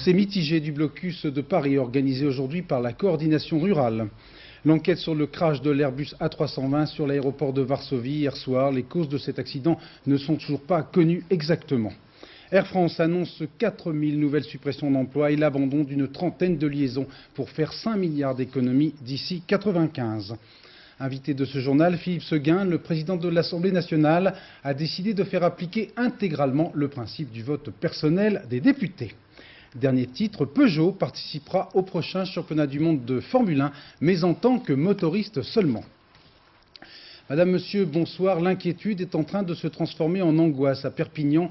procès mitigé du blocus de Paris organisé aujourd'hui par la coordination rurale. L'enquête sur le crash de l'Airbus A320 sur l'aéroport de Varsovie hier soir. Les causes de cet accident ne sont toujours pas connues exactement. Air France annonce 4000 nouvelles suppressions d'emplois et l'abandon d'une trentaine de liaisons pour faire 5 milliards d'économies d'ici 1995. Invité de ce journal, Philippe Séguin, le président de l'Assemblée nationale, a décidé de faire appliquer intégralement le principe du vote personnel des députés. Dernier titre, Peugeot participera au prochain championnat du monde de Formule 1, mais en tant que motoriste seulement. Madame, Monsieur, bonsoir. L'inquiétude est en train de se transformer en angoisse à Perpignan,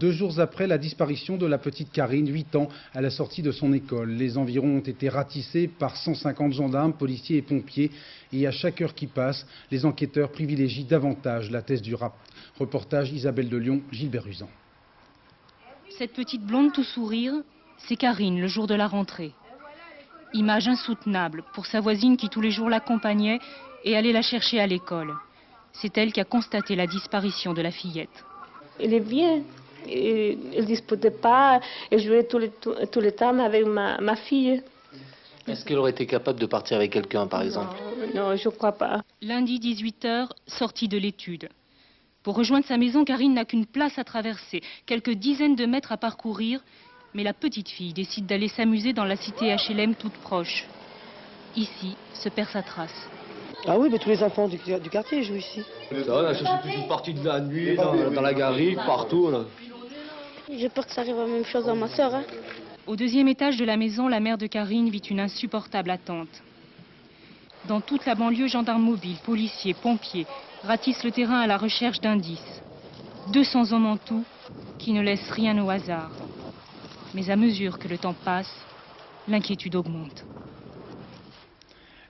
2 jours après la disparition de la petite Karine, 8 ans, à la sortie de son école. Les environs ont été ratissés par 150 gendarmes, policiers et pompiers. Et à chaque heure qui passe, les enquêteurs privilégient davantage la thèse du rap. Reportage Isabelle de Lyon, Gilbert Ruzan. Cette petite blonde tout sourire, c'est Karine, le jour de la rentrée. Image insoutenable pour sa voisine qui tous les jours l'accompagnait et allait la chercher à l'école. C'est elle qui a constaté la disparition de la fillette. Elle est bien. Elle ne disputait pas, elle jouait tout le temps avec ma fille. Est-ce qu'elle aurait été capable de partir avec quelqu'un, par exemple? Non, je ne crois pas. Lundi 18h, sortie de l'étude. Pour rejoindre sa maison, Karine n'a qu'une place à traverser, quelques dizaines de mètres à parcourir, mais la petite fille décide d'aller s'amuser dans la cité HLM toute proche. Ici se perd sa trace. Ah oui, mais tous les enfants du quartier jouent ici. Ça c'est toute une partie de la nuit, dans la garrigue, partout. Là. J'ai peur que ça arrive à la même chose à ma soeur. Hein. Au 2e étage de la maison, la mère de Karine vit une insupportable attente. Dans toute la banlieue, gendarmes mobiles, policiers, pompiers ratissent le terrain à la recherche d'indices. 200 hommes en tout qui ne laissent rien au hasard. Mais à mesure que le temps passe, l'inquiétude augmente.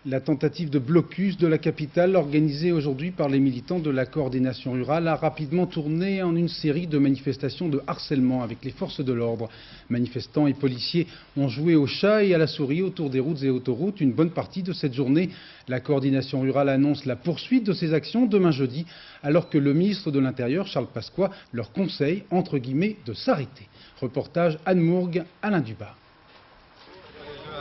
La tentative de blocus de la capitale organisée aujourd'hui par les militants de la coordination rurale a rapidement tourné en une série de manifestations de harcèlement avec les forces de l'ordre. Manifestants et policiers ont joué au chat et à la souris autour des routes et autoroutes une bonne partie de cette journée. La coordination rurale annonce la poursuite de ces actions demain jeudi, alors que le ministre de l'Intérieur, Charles Pasqua, leur conseille, entre guillemets, de s'arrêter. Reportage Anne Mourgue, Alain Dubas.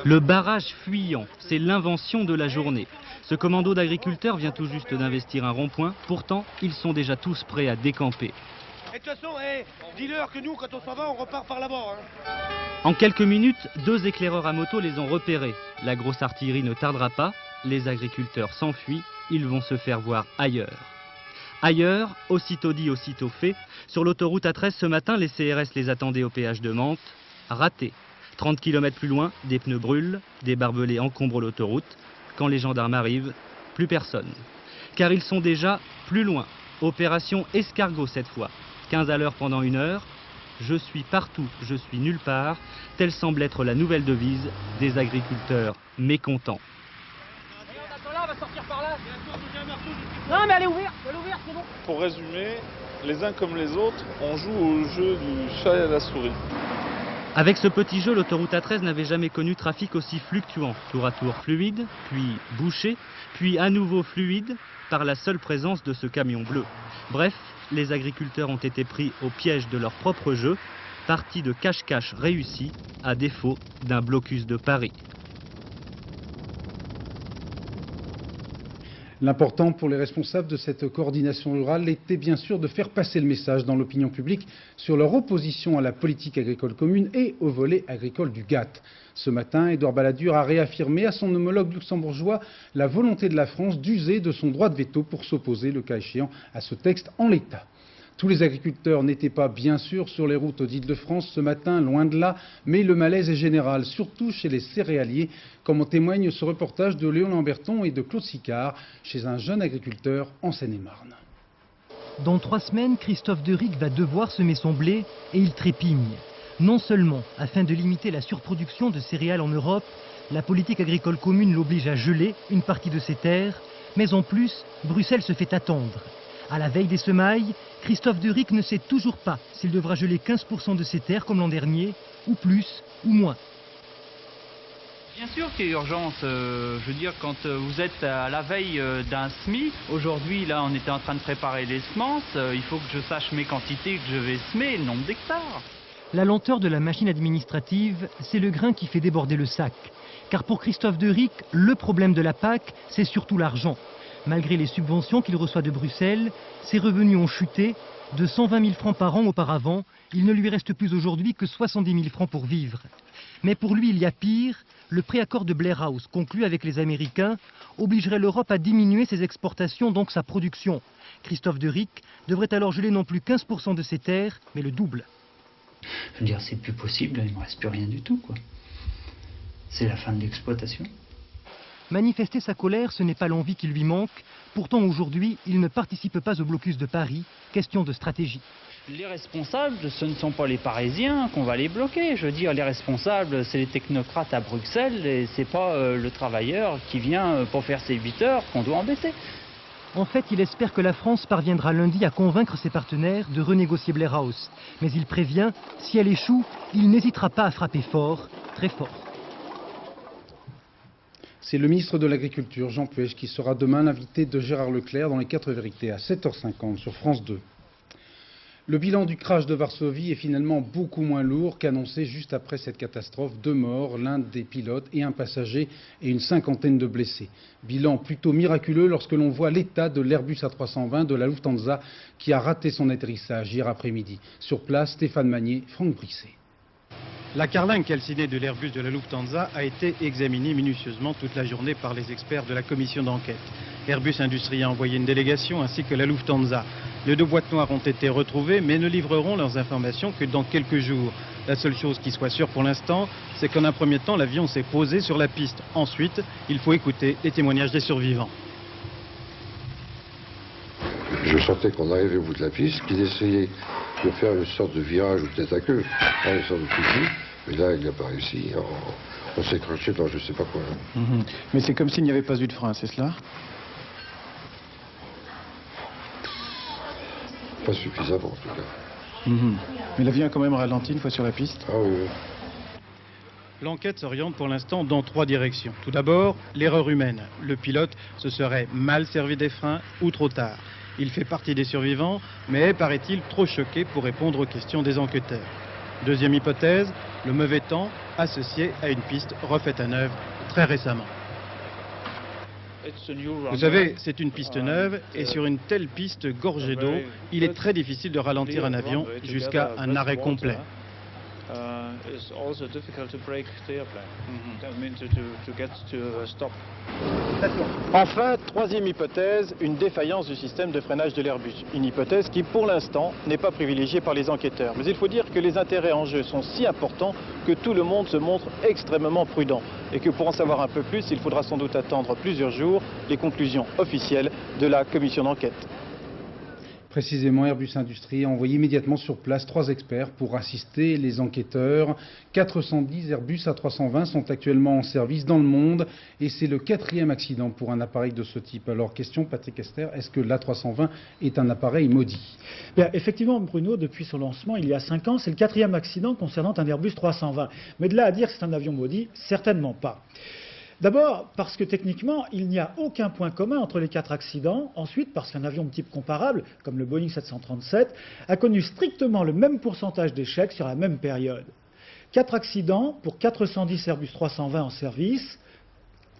Le barrage fuyant, c'est l'invention de la journée. Ce commando d'agriculteurs vient tout juste d'investir un rond-point, pourtant ils sont déjà tous prêts à décamper. Et de toute façon, dis-leur que nous, quand on s'en va, on repart par là-bas. Hein. En quelques minutes, 2 éclaireurs à moto les ont repérés. La grosse artillerie ne tardera pas, les agriculteurs s'enfuient, ils vont se faire voir ailleurs. Ailleurs, aussitôt dit, aussitôt fait, sur l'autoroute A13 ce matin, les CRS les attendaient au péage de Mantes, raté. 30 km plus loin, des pneus brûlent, des barbelés encombrent l'autoroute. Quand les gendarmes arrivent, plus personne. Car ils sont déjà plus loin. Opération escargot cette fois. 15 à l'heure pendant 1 heure. Je suis partout, je suis nulle part. Telle semble être la nouvelle devise des agriculteurs mécontents. Non mais elle est ouverte, c'est bon. Pour résumer, les uns comme les autres, on joue au jeu du chat et à la souris. Avec ce petit jeu, l'autoroute A13 n'avait jamais connu trafic aussi fluctuant. Tour à tour fluide, puis bouché, puis à nouveau fluide par la seule présence de ce camion bleu. Bref, les agriculteurs ont été pris au piège de leur propre jeu, partie de cache-cache réussie, à défaut d'un blocus de Paris. L'important pour les responsables de cette coordination rurale était bien sûr de faire passer le message dans l'opinion publique sur leur opposition à la politique agricole commune et au volet agricole du GATT. Ce matin, Édouard Balladur a réaffirmé à son homologue luxembourgeois la volonté de la France d'user de son droit de veto pour s'opposer, le cas échéant, à ce texte en l'état. Tous les agriculteurs n'étaient pas bien sûr sur les routes d'Île-de-France ce matin, loin de là, mais le malaise est général, surtout chez les céréaliers, comme en témoigne ce reportage de Léon Lamberton et de Claude Sicard, chez un jeune agriculteur en Seine-et-Marne. Dans 3 semaines, Christophe Deric va devoir semer son blé et il trépigne. Non seulement, afin de limiter la surproduction de céréales en Europe, la politique agricole commune l'oblige à geler une partie de ses terres, mais en plus, Bruxelles se fait attendre. À la veille des semailles, Christophe Deric ne sait toujours pas s'il devra geler 15% de ses terres comme l'an dernier, ou plus, ou moins. Bien sûr qu'il y a urgence. Je veux dire, quand vous êtes à la veille d'un semis, aujourd'hui, là, on était en train de préparer les semences. Il faut que je sache mes quantités que je vais semer, le nombre d'hectares. La lenteur de la machine administrative, c'est le grain qui fait déborder le sac. Car pour Christophe de Ric, le problème de la PAC, c'est surtout l'argent. Malgré les subventions qu'il reçoit de Bruxelles, ses revenus ont chuté. De 120 000 francs par an auparavant, il ne lui reste plus aujourd'hui que 70 000 francs pour vivre. Mais pour lui, il y a pire. Le préaccord de Blair House, conclu avec les Américains, obligerait l'Europe à diminuer ses exportations, donc sa production. Christophe de Ric devrait alors geler non plus 15% de ses terres, mais le double. Je veux dire, c'est plus possible, il ne me reste plus rien du tout, quoi. C'est la fin de l'exploitation. Manifester sa colère, ce n'est pas l'envie qui lui manque. Pourtant, aujourd'hui, il ne participe pas au blocus de Paris. Question de stratégie. Les responsables, ce ne sont pas les Parisiens qu'on va les bloquer. Je veux dire, les responsables, c'est les technocrates à Bruxelles et c'est pas le travailleur qui vient pour faire ses 8 heures qu'on doit embêter. En fait, il espère que la France parviendra lundi à convaincre ses partenaires de renégocier Blair House. Mais il prévient, si elle échoue, il n'hésitera pas à frapper fort, très fort. C'est le ministre de l'Agriculture, Jean Puech, qui sera demain l'invité de Gérard Leclerc dans les 4 vérités à 7h50 sur France 2. Le bilan du crash de Varsovie est finalement beaucoup moins lourd qu'annoncé juste après cette catastrophe. 2 morts, l'un des pilotes et un passager et une cinquantaine de blessés. Bilan plutôt miraculeux lorsque l'on voit l'état de l'Airbus A320 de la Lufthansa qui a raté son atterrissage hier après-midi. Sur place, Stéphane Magnier, Franck Brisset. La carlingue calcinée de l'Airbus de la Lufthansa a été examinée minutieusement toute la journée par les experts de la commission d'enquête. Airbus Industrie a envoyé une délégation ainsi que la Lufthansa. Les 2 boîtes noires ont été retrouvées mais ne livreront leurs informations que dans quelques jours. La seule chose qui soit sûre pour l'instant, c'est qu'en un premier temps, l'avion s'est posé sur la piste. Ensuite, il faut écouter les témoignages des survivants. Je sentais qu'on arrivait au bout de la piste, qu'il essayait de faire une sorte de virage ou tête à queue, une sorte de fusil, mais là il n'a pas réussi, on s'est accroché dans je ne sais pas quoi. Mais c'est comme s'il n'y avait pas eu de frein, c'est cela? Pas suffisamment en tout cas. Mais l'avion a quand même ralenti une fois sur la piste? Ah oui. L'enquête s'oriente pour l'instant dans 3 directions. Tout d'abord, l'erreur humaine. Le pilote se serait mal servi des freins ou trop tard. Il fait partie des survivants, mais paraît-il trop choqué pour répondre aux questions des enquêteurs. Deuxième hypothèse, le mauvais temps associé à une piste refaite à neuf très récemment. Vous savez, c'est une piste neuve et sur une telle piste gorgée d'eau, il est très difficile de ralentir un avion jusqu'à un arrêt complet. Enfin, troisième hypothèse, une défaillance du système de freinage de l'Airbus. Une hypothèse qui, pour l'instant, n'est pas privilégiée par les enquêteurs. Mais il faut dire que les intérêts en jeu sont si importants que tout le monde se montre extrêmement prudent. Et que pour en savoir un peu plus, il faudra sans doute attendre plusieurs jours les conclusions officielles de la commission d'enquête. Précisément, Airbus Industrie a envoyé immédiatement sur place 3 experts pour assister les enquêteurs. 410 Airbus A320 sont actuellement en service dans le monde et c'est le 4e accident pour un appareil de ce type. Alors, question, Patrick Esther, est-ce que l'A320 est un appareil maudit? Bien, effectivement, Bruno, depuis son lancement, il y a 5 ans, c'est le 4e accident concernant un Airbus 320. Mais de là à dire que c'est un avion maudit, certainement pas. D'abord, parce que techniquement, il n'y a aucun point commun entre les 4 accidents. Ensuite, parce qu'un avion de type comparable, comme le Boeing 737, a connu strictement le même pourcentage d'échecs sur la même période. 4 accidents pour 410 Airbus 320 en service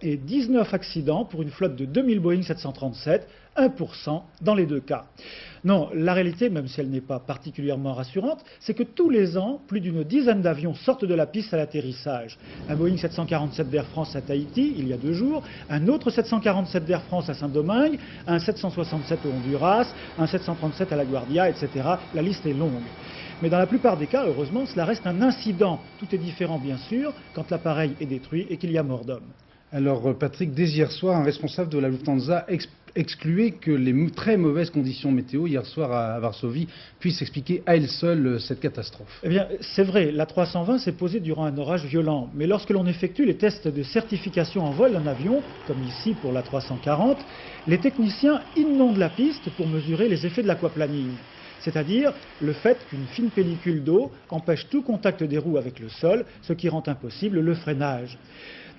et 19 accidents pour une flotte de 2000 Boeing 737, 1% dans les 2 cas. Non, la réalité, même si elle n'est pas particulièrement rassurante, c'est que tous les ans, plus d'une dizaine d'avions sortent de la piste à l'atterrissage. Un Boeing 747 d'Air France à Tahiti, il y a 2 jours, un autre 747 d'Air France à Saint-Domingue, un 767 au Honduras, un 737 à La Guardia, etc. La liste est longue. Mais dans la plupart des cas, heureusement, cela reste un incident. Tout est différent, bien sûr, quand l'appareil est détruit et qu'il y a mort d'homme. Alors, Patrick, dès hier soir, un responsable de la Lufthansa excluait que les très mauvaises conditions météo hier soir à Varsovie puissent expliquer à elles seules cette catastrophe. Eh bien, c'est vrai, la 320 s'est posée durant un orage violent. Mais lorsque l'on effectue les tests de certification en vol d'un avion, comme ici pour la 340, les techniciens inondent la piste pour mesurer les effets de l'aquaplaning. C'est-à-dire le fait qu'une fine pellicule d'eau empêche tout contact des roues avec le sol, ce qui rend impossible le freinage.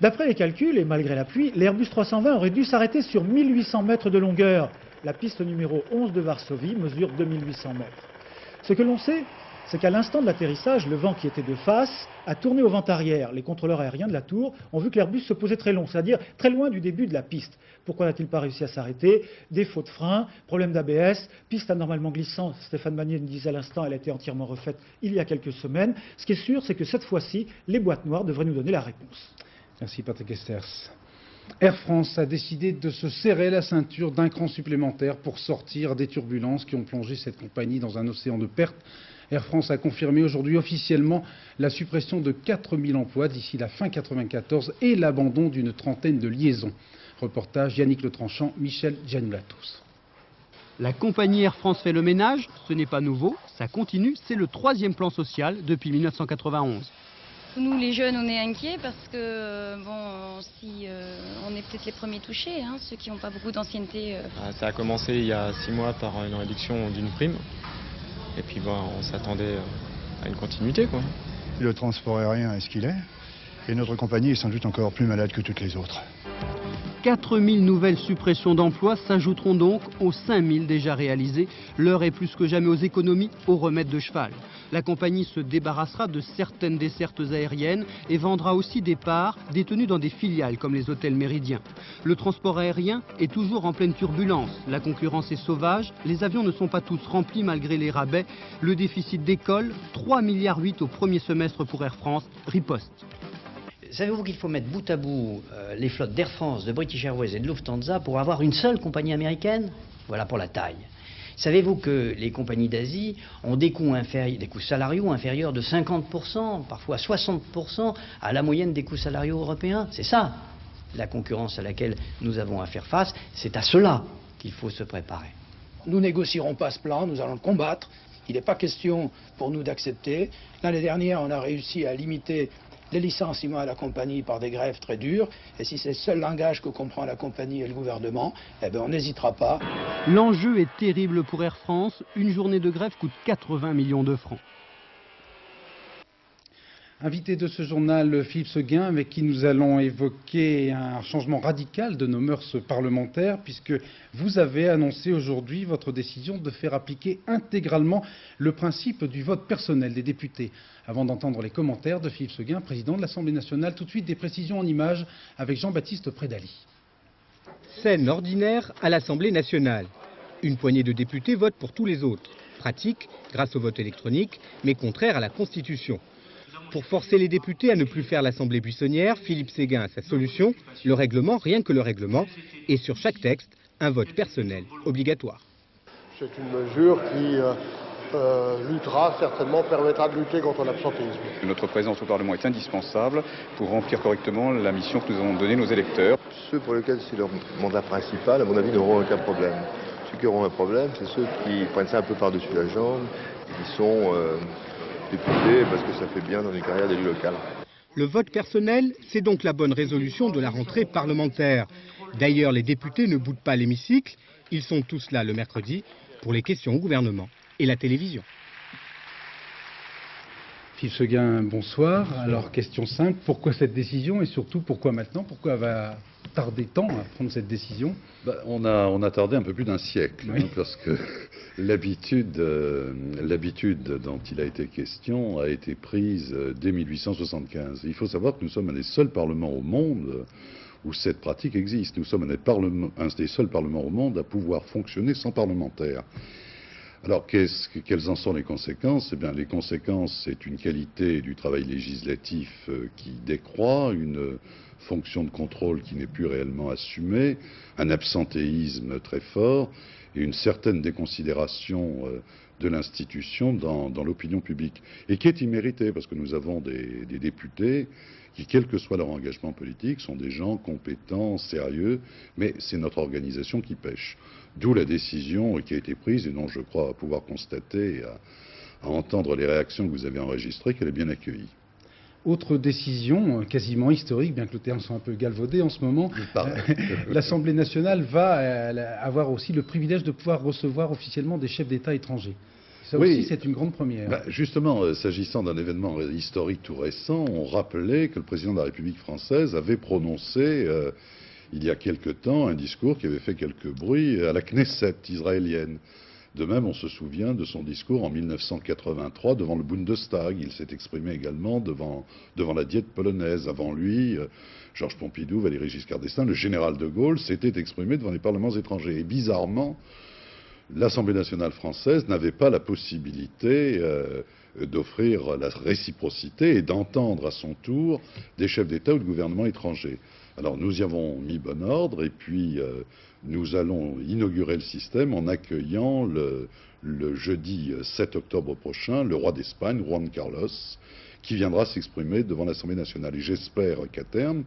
D'après les calculs, et malgré la pluie, l'Airbus 320 aurait dû s'arrêter sur 1800 mètres de longueur. La piste numéro 11 de Varsovie mesure 2800 mètres. Ce que l'on sait, c'est qu'à l'instant de l'atterrissage, le vent qui était de face a tourné au vent arrière. Les contrôleurs aériens de la tour ont vu que l'Airbus se posait très long, c'est-à-dire très loin du début de la piste. Pourquoi n'a-t-il pas réussi à s'arrêter? Défaut de frein, problème d'ABS, piste anormalement glissante. Stéphane Magnier nous disait à l'instant, elle a été entièrement refaite il y a quelques semaines. Ce qui est sûr, c'est que cette fois-ci, les boîtes noires devraient nous donner la réponse. Merci Patrick Esters. Air France a décidé de se serrer la ceinture d'un cran supplémentaire pour sortir des turbulences qui ont plongé cette compagnie dans un océan de pertes. Air France a confirmé aujourd'hui officiellement la suppression de 4000 emplois d'ici la fin 1994 et l'abandon d'une trentaine de liaisons. Reportage Yannick Letranchant, Michel Giannoulatos. La compagnie Air France fait le ménage, ce n'est pas nouveau, ça continue, c'est le 3e plan social depuis 1991. Nous, les jeunes, on est inquiets parce que, on est peut-être les premiers touchés, hein, ceux qui n'ont pas beaucoup d'ancienneté. Ça a commencé il y a 6 mois par une réduction d'une prime. Et puis, on s'attendait à une continuité, quoi. Le transport aérien est ce qu'il est. Et notre compagnie est sans doute encore plus malade que toutes les autres. 4000 nouvelles suppressions d'emplois s'ajouteront donc aux 5000 déjà réalisées. L'heure est plus que jamais aux économies, au remède de cheval. La compagnie se débarrassera de certaines dessertes aériennes et vendra aussi des parts détenues dans des filiales comme les hôtels Méridien. Le transport aérien est toujours en pleine turbulence. La concurrence est sauvage, les avions ne sont pas tous remplis malgré les rabais. Le déficit décolle, 3,8 milliards au premier semestre pour Air France, riposte. Savez-vous qu'il faut mettre bout à bout les flottes d'Air France, de British Airways et de Lufthansa pour avoir une seule compagnie américaine? Voilà pour la taille. Savez-vous que les compagnies d'Asie ont des coûts salariaux inférieurs de 50%, parfois 60% à la moyenne des coûts salariaux européens? C'est ça, la concurrence à laquelle nous avons à faire face. C'est à cela qu'il faut se préparer. Nous négocierons pas ce plan, nous allons le combattre. Il n'est pas question pour nous d'accepter. L'année dernière, on a réussi à limiter les licenciements à la compagnie par des grèves très dures. Et si c'est le seul langage que comprend la compagnie et le gouvernement, on n'hésitera pas. L'enjeu est terrible pour Air France. Une journée de grève coûte 80 millions de francs. Invité de ce journal, Philippe Séguin, avec qui nous allons évoquer un changement radical de nos mœurs parlementaires, puisque vous avez annoncé aujourd'hui votre décision de faire appliquer intégralement le principe du vote personnel des députés. Avant d'entendre les commentaires de Philippe Séguin, président de l'Assemblée nationale, tout de suite des précisions en images avec Jean-Baptiste Prédali. Scène ordinaire à l'Assemblée nationale. Une poignée de députés vote pour tous les autres. Pratique grâce au vote électronique, mais contraire à la Constitution. Pour forcer les députés à ne plus faire l'Assemblée buissonnière, Philippe Séguin a sa solution, le règlement, rien que le règlement, et sur chaque texte, un vote personnel obligatoire. C'est une mesure qui luttera, certainement, permettra de lutter contre l'absentéisme. Notre présence au Parlement est indispensable pour remplir correctement la mission que nous avons donnée nos électeurs. Ceux pour lesquels c'est leur mandat principal, à mon avis, n'auront aucun problème. Ceux qui auront un problème, c'est ceux qui prennent ça un peu par-dessus la jambe, qui sont députés parce que ça fait bien dans une carrière d'élu local. Le vote personnel, c'est donc la bonne résolution de la rentrée parlementaire. D'ailleurs, les députés ne boudent pas l'hémicycle. Ils sont tous là le mercredi pour les questions au gouvernement et la télévision. Philippe Séguin, bonsoir. Alors, question simple, pourquoi cette décision et surtout pourquoi maintenant? Pourquoi va tarder tant à prendre cette décision? On a tardé un peu plus d'un siècle, oui. Parce que l'habitude dont il a été question a été prise dès 1875. Il faut savoir que nous sommes un des seuls parlements au monde où cette pratique existe. Nous sommes un des seuls parlements au monde à pouvoir fonctionner sans parlementaires. Alors, quelles en sont les conséquences? Eh bien, les conséquences, c'est une qualité du travail législatif qui décroît, une fonction de contrôle qui n'est plus réellement assumée, un absentéisme très fort et une certaine déconsidération de l'institution dans l'opinion publique. Et qui est imméritée, parce que nous avons des députés qui, quel que soit leur engagement politique, sont des gens compétents, sérieux, mais c'est notre organisation qui pêche. D'où la décision qui a été prise et dont je crois pouvoir constater, à entendre les réactions que vous avez enregistrées, qu'elle est bien accueillie. Autre décision quasiment historique, bien que le terme soit un peu galvaudé en ce moment, l'Assemblée nationale va avoir aussi le privilège de pouvoir recevoir officiellement des chefs d'État étrangers. Ça oui, aussi, c'est une grande première. Justement, s'agissant d'un événement historique tout récent, on rappelait que le président de la République française avait prononcé, il y a quelque temps, un discours qui avait fait quelques bruits à la Knesset israélienne. De même, on se souvient de son discours en 1983 devant le Bundestag. Il s'est exprimé également devant la Diète polonaise. Avant lui, Georges Pompidou, Valéry Giscard d'Estaing, le général de Gaulle s'était exprimé devant les parlements étrangers. Et bizarrement, l'Assemblée nationale française n'avait pas la possibilité d'offrir la réciprocité et d'entendre à son tour des chefs d'État ou de gouvernement étrangers. Alors nous y avons mis bon ordre et puis nous allons inaugurer le système en accueillant le jeudi 7 octobre prochain le roi d'Espagne, Juan Carlos, qui viendra s'exprimer devant l'Assemblée nationale. Et j'espère qu'à terme,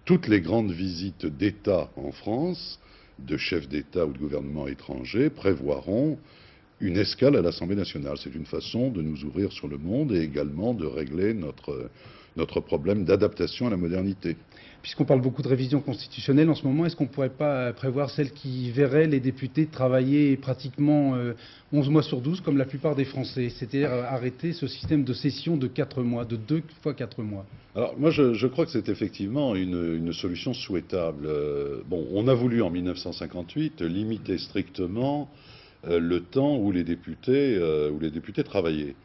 toutes les grandes visites d'État en France, de chefs d'État ou de gouvernement étrangers, prévoiront une escale à l'Assemblée nationale. C'est une façon de nous ouvrir sur le monde et également de régler notre problème d'adaptation à la modernité. Puisqu'on parle beaucoup de révision constitutionnelle en ce moment, est-ce qu'on ne pourrait pas prévoir celle qui verrait les députés travailler pratiquement 11 mois sur 12, comme la plupart des Français, c'est-à-dire arrêter ce système de session de 4 mois, de 2 fois 4 mois? Alors moi je crois que c'est effectivement une solution souhaitable. Bon, on a voulu en 1958 limiter strictement le temps où les députés travaillaient.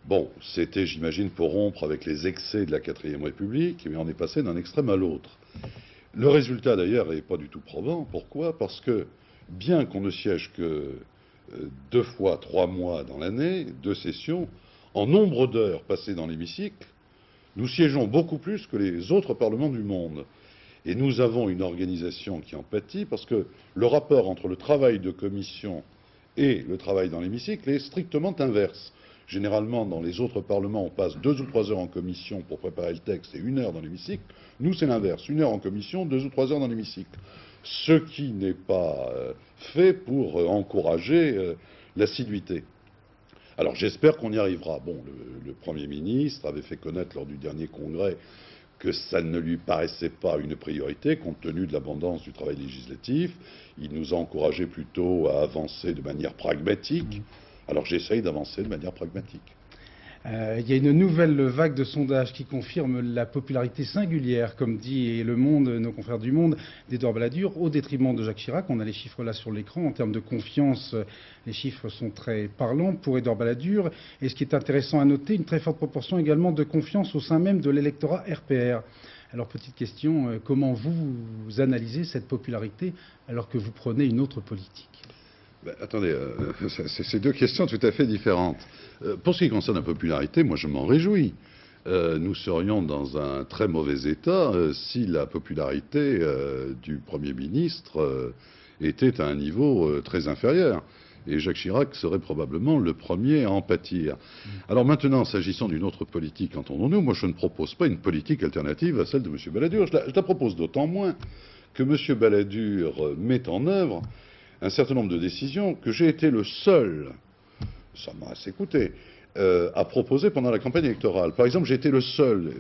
Bon, c'était, j'imagine, pour rompre avec les excès de la 4e République, mais on est passé d'un extrême à l'autre. Le résultat, d'ailleurs, n'est pas du tout probant. Pourquoi? Parce que, bien qu'on ne siège que 2 fois 3 mois dans l'année, 2 sessions, en nombre d'heures passées dans l'hémicycle, nous siégeons beaucoup plus que les autres parlements du monde. Et nous avons une organisation qui en pâtit, parce que le rapport entre le travail de commission et le travail dans l'hémicycle est strictement inverse. Généralement, dans les autres parlements, on passe 2 ou 3 heures en commission pour préparer le texte et 1 heure dans l'hémicycle. Nous, c'est l'inverse. 1 heure en commission, 2 ou 3 heures dans l'hémicycle. Ce qui n'est pas fait pour encourager l'assiduité. Alors, j'espère qu'on y arrivera. Bon, le Premier ministre avait fait connaître lors du dernier congrès que ça ne lui paraissait pas une priorité compte tenu de l'abondance du travail législatif. Il nous a encouragés plutôt à avancer de manière pragmatique. Alors j'essaye d'avancer de manière pragmatique. Il y a une nouvelle vague de sondages qui confirme la popularité singulière, comme dit Le Monde, nos confrères du Monde, d'Édouard Balladur, au détriment de Jacques Chirac. On a les chiffres là sur l'écran. En termes de confiance, les chiffres sont très parlants pour Édouard Balladur. Et ce qui est intéressant à noter, une très forte proportion également de confiance au sein même de l'électorat RPR. Alors petite question, comment vous analysez cette popularité alors que vous prenez une autre politique? Ben, attendez, c'est 2 questions tout à fait différentes. Pour ce qui concerne la popularité, moi je m'en réjouis. Nous serions dans un très mauvais état si la popularité du Premier ministre était à un niveau très inférieur. Et Jacques Chirac serait probablement le premier à en pâtir. Alors maintenant, s'agissant d'une autre politique, entendons-nous, moi je ne propose pas une politique alternative à celle de M. Balladur. Je la propose d'autant moins que M. Balladur met en œuvre un certain nombre de décisions que j'ai été le seul, ça m'a assez coûté, à proposer pendant la campagne électorale. Par exemple, j'ai été le seul,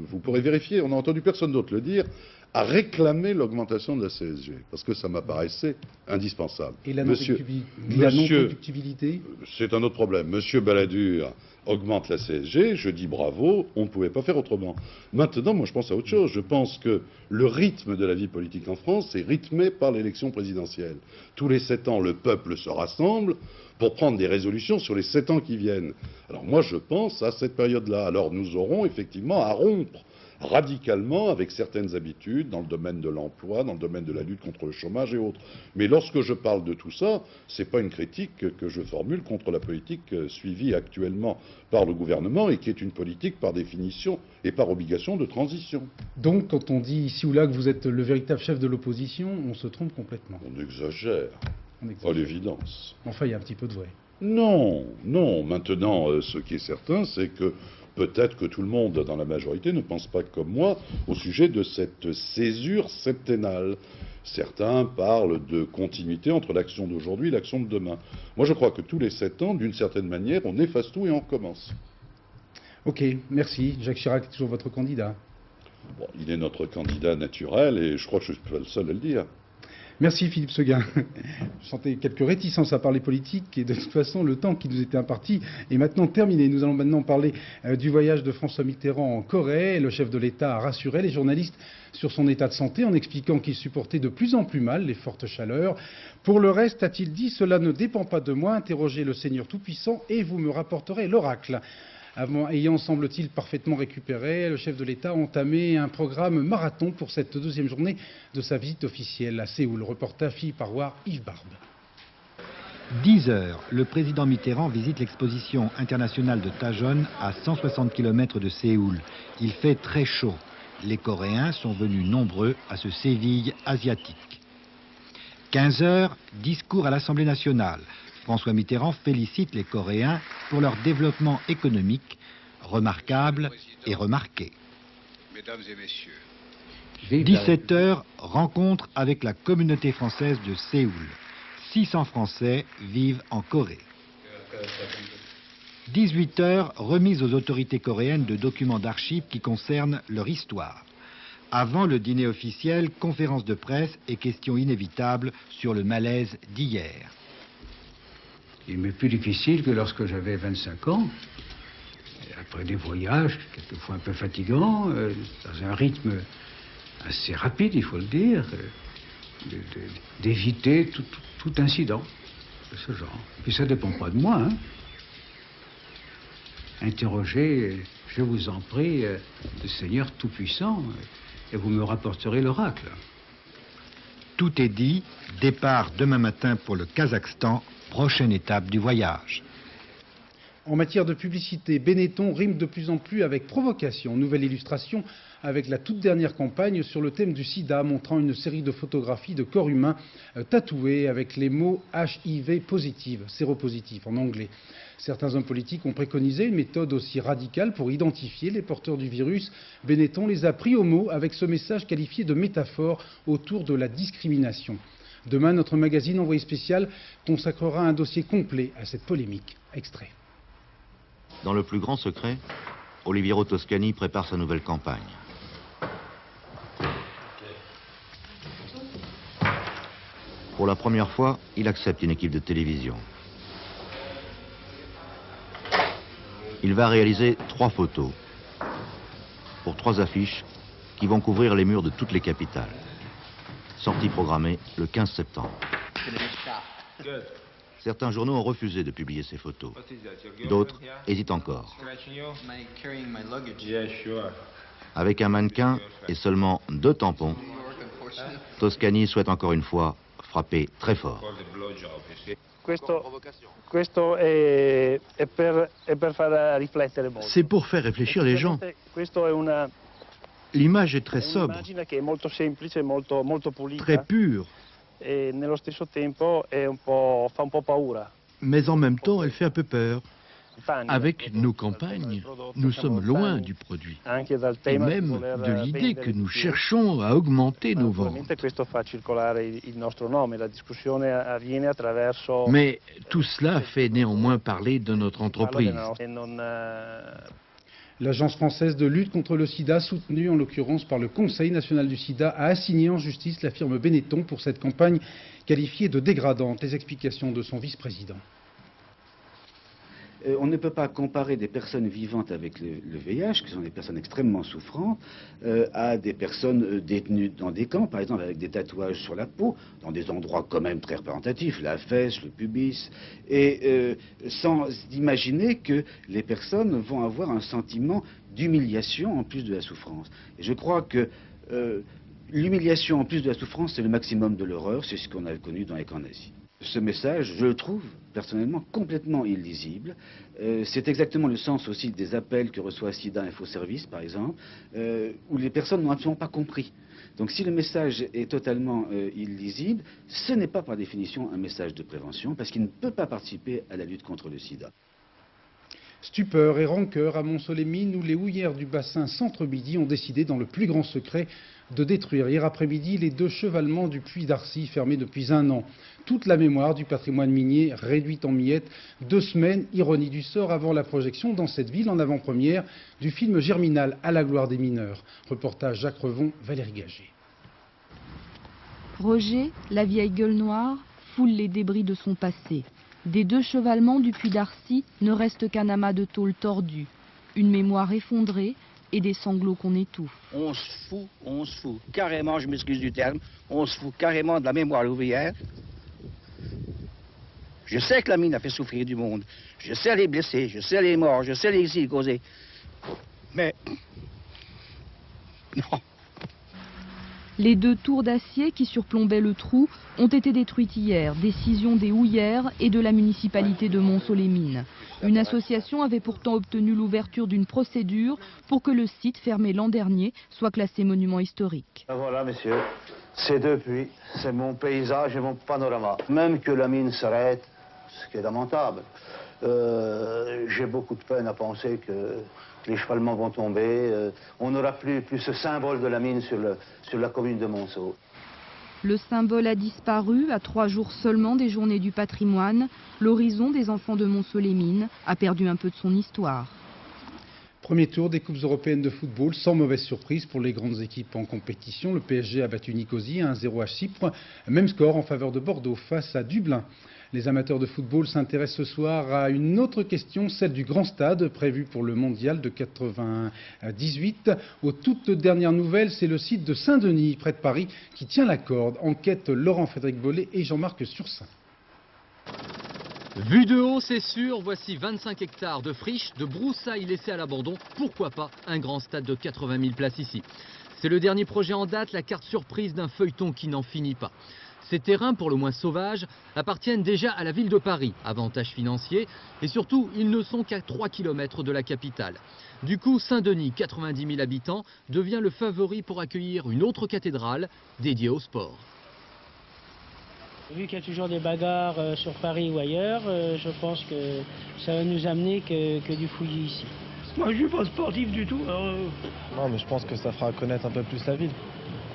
vous pourrez vérifier, on n'a entendu personne d'autre le dire, à réclamer l'augmentation de la CSG, parce que ça m'apparaissait indispensable. Et la non-productibilité? C'est un autre problème. Monsieur Balladur augmente la CSG, je dis bravo, on ne pouvait pas faire autrement. Maintenant, moi je pense à autre chose. Je pense que le rythme de la vie politique en France est rythmé par l'élection présidentielle. Tous les 7 ans, le peuple se rassemble pour prendre des résolutions sur les 7 ans qui viennent. Alors moi je pense à cette période-là. Alors nous aurons effectivement à rompre radicalement avec certaines habitudes dans le domaine de l'emploi, dans le domaine de la lutte contre le chômage et autres. Mais lorsque je parle de tout ça, ce n'est pas une critique que je formule contre la politique suivie actuellement par le gouvernement et qui est une politique par définition et par obligation de transition. Donc quand on dit ici ou là que vous êtes le véritable chef de l'opposition, on se trompe complètement. On exagère, à l'évidence. Enfin, il y a un petit peu de vrai. Non, non. Maintenant, ce qui est certain, c'est que peut-être que tout le monde dans la majorité ne pense pas comme moi au sujet de cette césure septennale. Certains parlent de continuité entre l'action d'aujourd'hui et l'action de demain. Moi, je crois que tous les 7 ans, d'une certaine manière, on efface tout et on recommence. Ok, merci. Jacques Chirac est toujours votre candidat. Bon, il est notre candidat naturel et je crois que je ne suis pas le seul à le dire. Merci Philippe Seguin. Je sentais quelques réticences à parler politique et de toute façon le temps qui nous était imparti est maintenant terminé. Nous allons maintenant parler du voyage de François Mitterrand en Corée. Le chef de l'État a rassuré les journalistes sur son état de santé en expliquant qu'il supportait de plus en plus mal les fortes chaleurs. Pour le reste, a-t-il dit, cela ne dépend pas de moi, interrogez le Seigneur Tout-Puissant et vous me rapporterez l'oracle. Ayant, semble-t-il, parfaitement récupéré, le chef de l'État a entamé un programme marathon pour cette deuxième journée de sa visite officielle à Séoul. Reportage Philippe Arroir, Yves Barbe. 10 heures, le président Mitterrand visite l'exposition internationale de Daejeon à 160 km de Séoul. Il fait très chaud. Les Coréens sont venus nombreux à ce Séville asiatique. 15 heures, discours à l'Assemblée nationale. François Mitterrand félicite les Coréens pour leur développement économique, remarquable et remarqué. Mesdames et messieurs, 17 heures, rencontre avec la communauté française de Séoul. 600 Français vivent en Corée. 18 heures, remise aux autorités coréennes de documents d'archives qui concernent leur histoire. Avant le dîner officiel, conférence de presse et questions inévitables sur le malaise d'hier. il m'est plus difficile que lorsque j'avais 25 ans. Et après des voyages, quelquefois un peu fatigants, dans un rythme assez rapide, il faut le dire, d'éviter tout incident de ce genre. Puis ça ne dépend pas de moi, hein. Interrogez, je vous en prie, le Seigneur Tout-Puissant, et vous me rapporterez l'oracle. Tout est dit, départ demain matin pour le Kazakhstan, prochaine étape du voyage. En matière de publicité, Benetton rime de plus en plus avec provocation. Nouvelle illustration avec la toute dernière campagne sur le thème du sida, montrant une série de photographies de corps humains tatoués avec les mots HIV positive, séropositif en anglais. Certains hommes politiques ont préconisé une méthode aussi radicale pour identifier les porteurs du virus. Benetton les a pris au mot avec ce message qualifié de métaphore autour de la discrimination. Demain, notre magazine Envoyé spécial consacrera un dossier complet à cette polémique. Extrait. Dans le plus grand secret, Oliviero Toscani prépare sa nouvelle campagne. Pour la première fois, il accepte une équipe de télévision. Il va réaliser 3 photos pour 3 affiches qui vont couvrir les murs de toutes les capitales. Sortie programmée le 15 septembre. Certains journaux ont refusé de publier ces photos. D'autres hésitent encore. Avec un mannequin et seulement 2 tampons, Toscani souhaite encore une fois frapper très fort. C'est pour faire réfléchir les gens. L'image est très sobre, très pure. Mais en même temps, elle fait un peu peur. Avec nos campagnes, nous sommes loin du produit, et même de l'idée que nous cherchons à augmenter nos ventes. Mais tout cela fait néanmoins parler de notre entreprise. L'Agence française de lutte contre le sida, soutenue en l'occurrence par le Conseil national du sida, a assigné en justice la firme Benetton pour cette campagne qualifiée de dégradante. Les explications de son vice-président. On ne peut pas comparer des personnes vivantes avec le VIH, qui sont des personnes extrêmement souffrantes, à des personnes détenues dans des camps, par exemple avec des tatouages sur la peau, dans des endroits quand même très représentatifs, la fesse, le pubis, et sans imaginer que les personnes vont avoir un sentiment d'humiliation en plus de la souffrance. Et je crois que l'humiliation en plus de la souffrance, c'est le maximum de l'horreur, c'est ce qu'on a connu dans les camps nazis. Ce message, je le trouve personnellement complètement illisible. C'est exactement le sens aussi des appels que reçoit SIDA Info Service, par exemple, où les personnes n'ont absolument pas compris. Donc si le message est totalement illisible, ce n'est pas par définition un message de prévention, parce qu'il ne peut pas participer à la lutte contre le sida. Stupeur et rancœur à Mont-Soleil-Mines, où les houillères du bassin Centre-Midi ont décidé, dans le plus grand secret, de détruire hier après-midi les 2 chevalements du puits d'Arcy, fermés depuis 1 an. Toute la mémoire du patrimoine minier réduite en miettes. 2 semaines, ironie du sort, avant la projection dans cette ville en avant-première du film Germinal à la gloire des mineurs. Reportage Jacques Revon, Valérie Gagé. Roger, la vieille gueule noire, foule les débris de son passé. Des 2 chevalements du Puy d'Arcy ne reste qu'un amas de tôle tordue, une mémoire effondrée et des sanglots qu'on étouffe. On se fout carrément, je m'excuse du terme, on se fout carrément de la mémoire ouvrière. Je sais que la mine a fait souffrir du monde, je sais les blessés, je sais les morts, je sais les exils causés. Mais non. Les 2 tours d'acier qui surplombaient le trou ont été détruites hier, décision des houillères et de la municipalité de Montceau-les-Mines. Une association avait pourtant obtenu l'ouverture d'une procédure pour que le site, fermé l'an dernier, soit classé monument historique. Voilà, messieurs, ces 2 puits, c'est mon paysage et mon panorama. Même que la mine s'arrête, ce qui est lamentable, j'ai beaucoup de peine à penser que les chevalements vont tomber. On n'aura plus ce symbole de la mine sur la commune de Monceau. Le symbole a disparu à 3 jours seulement des journées du patrimoine. L'horizon des enfants de Montceau-les-Mines a perdu un peu de son histoire. Premier tour des Coupes européennes de football, sans mauvaise surprise pour les grandes équipes en compétition. Le PSG a battu Nicosie 1-0 à Chypre. Même score en faveur de Bordeaux face à Dublin. Les amateurs de football s'intéressent ce soir à une autre question, celle du grand stade prévu pour le mondial de 98. Aux toutes dernières nouvelles, c'est le site de Saint-Denis, près de Paris, qui tient la corde. Enquête Laurent-Frédéric Bollet et Jean-Marc Sursin. Vu de haut, c'est sûr, voici 25 hectares de friches, de broussailles laissées à l'abandon. Pourquoi pas un grand stade de 80 000 places ici? C'est le dernier projet en date, la carte surprise d'un feuilleton qui n'en finit pas. Ces terrains, pour le moins sauvages, appartiennent déjà à la ville de Paris. Avantage financier et surtout, ils ne sont qu'à 3 km de la capitale. Du coup, Saint-Denis, 90 000 habitants, devient le favori pour accueillir une autre cathédrale dédiée au sport. Vu qu'il y a toujours des bagarres sur Paris ou ailleurs, je pense que ça va nous amener que du fouillis ici. Moi, je ne suis pas sportif du tout. Non, mais je pense que ça fera connaître un peu plus la ville.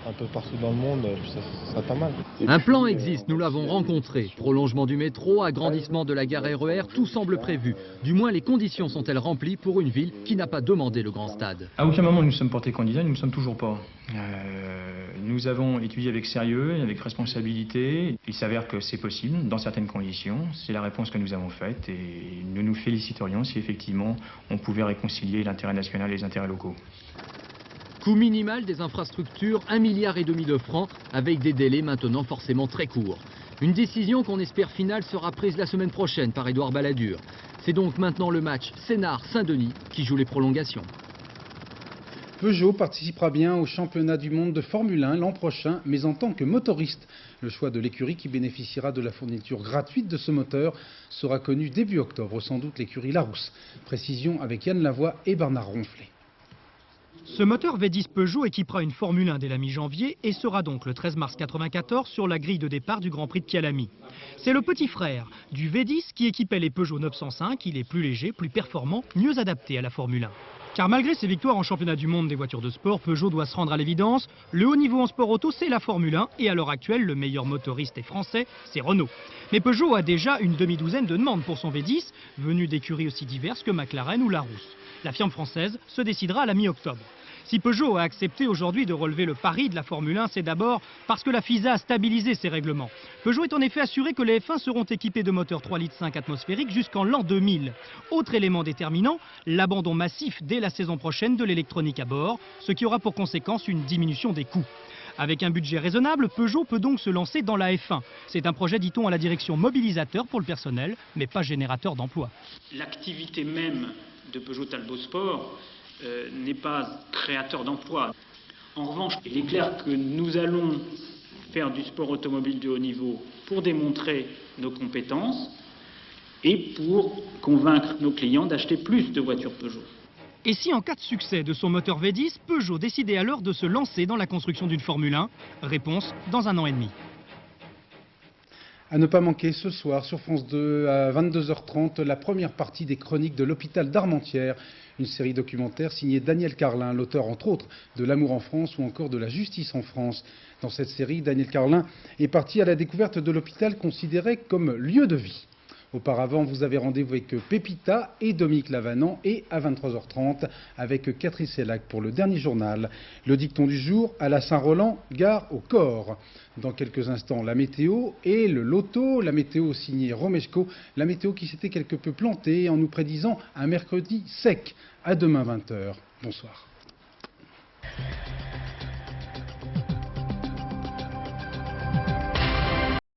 Un peu partout dans le monde, ça sera pas mal. Un plan existe, nous l'avons rencontré. Prolongement du métro, agrandissement de la gare RER, tout semble prévu. Du moins, les conditions sont-elles remplies pour une ville qui n'a pas demandé le grand stade? À aucun moment nous sommes portés candidats, nous ne sommes toujours pas. Nous avons étudié avec sérieux et avec responsabilité. Il s'avère que c'est possible, dans certaines conditions. C'est la réponse que nous avons faite et nous nous féliciterions si effectivement on pouvait réconcilier l'intérêt national et les intérêts locaux. Coût minimal des infrastructures, 1,5 milliard de francs, avec des délais maintenant forcément très courts. Une décision qu'on espère finale sera prise la semaine prochaine par Édouard Balladur. C'est donc maintenant le match Sénart-Saint-Denis qui joue les prolongations. Peugeot participera bien au championnat du monde de Formule 1 l'an prochain, mais en tant que motoriste. Le choix de l'écurie qui bénéficiera de la fourniture gratuite de ce moteur sera connu début octobre, sans doute l'écurie Larousse. Précision avec Yann Lavoie et Bernard Ronflet. Ce moteur V10 Peugeot équipera une Formule 1 dès la mi-janvier et sera donc le 13 mars 1994 sur la grille de départ du Grand Prix de Kyalami. C'est le petit frère du V10 qui équipait les Peugeot 905. Il est plus léger, plus performant, mieux adapté à la Formule 1. Car malgré ses victoires en championnat du monde des voitures de sport, Peugeot doit se rendre à l'évidence. Le haut niveau en sport auto, c'est la Formule 1 et à l'heure actuelle, le meilleur motoriste est français, c'est Renault. Mais Peugeot a déjà une demi-douzaine de demandes pour son V10, venues d'écuries aussi diverses que McLaren ou Larousse. La firme française se décidera à la mi-octobre. Si Peugeot a accepté aujourd'hui de relever le pari de la Formule 1, c'est d'abord parce que la FISA a stabilisé ses règlements. Peugeot est en effet assuré que les F1 seront équipés de moteurs 3,5 litres atmosphériques jusqu'en l'an 2000. Autre élément déterminant, l'abandon massif dès la saison prochaine de l'électronique à bord, ce qui aura pour conséquence une diminution des coûts. Avec un budget raisonnable, Peugeot peut donc se lancer dans la F1. C'est un projet, dit-on, à la direction mobilisateur pour le personnel, mais pas générateur d'emplois. L'activité même de Peugeot Talbot Sport n'est pas créateur d'emplois. En revanche, il est clair que nous allons faire du sport automobile de haut niveau pour démontrer nos compétences et pour convaincre nos clients d'acheter plus de voitures Peugeot. Et si en cas de succès de son moteur V10, Peugeot décidait alors de se lancer dans la construction d'une Formule 1? Réponse dans 1 an et demi. À ne pas manquer ce soir sur France 2 à 22h30, la première partie des chroniques de l'hôpital d'Armentières. Une série documentaire signée Daniel Carlin, l'auteur entre autres de L'amour en France ou encore de La justice en France. Dans cette série, Daniel Carlin est parti à la découverte de l'hôpital considéré comme lieu de vie. Auparavant, vous avez rendez-vous avec Pépita et Dominique Lavanant et à 23h30 avec Catherine Sellac pour le dernier journal. Le dicton du jour, à la Saint-Roland, gare au corps. Dans quelques instants, la météo et le loto. La météo signée Romeshko, la météo qui s'était quelque peu plantée en nous prédisant un mercredi sec. À demain 20h. Bonsoir.